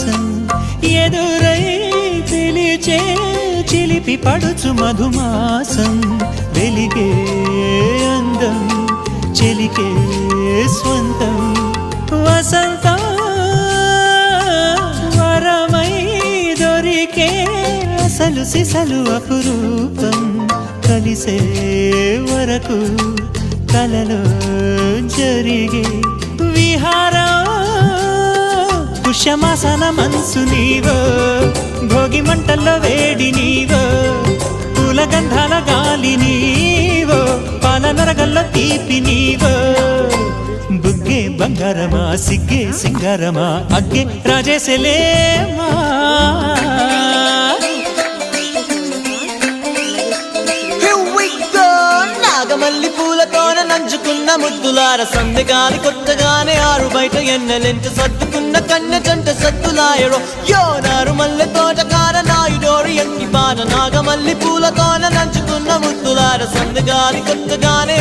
విలాసం ఎదురై పిలిచే చిలిపి పడుచు మధుమాసం వెలిగే అందం చెలికే స్వంతం వసంతం వరమై దొరికే అసలు సిసలు అపురూపం కలిసే వరకు కలలో జరిగే విహారం పుష్యమాసన మనసు నీవో భోగి మంటల్లో వేడి నీవో పూల గంధాల గాలి నీవో పాల నరగల్లో తీపి నీవో బుగ్గే బంగారమా సిగ్గే సింగారమా అగ్గే రాజేసలేమా నాగమల్లి పూలతోన నంచుకున్న ముద్దులార సందెగాలి కొట్టగానే ఆరు బయట ఎన్నెలెంట సర్దుకున్న కన్నె జంట సద్దులాయరో యో నారు మల్లె తోటకార నాయుడోరు ఎక్కి బాట నాగమల్లి పూలతోన నంచుకున్న ముద్దులార సందెగాలి కొట్టగానే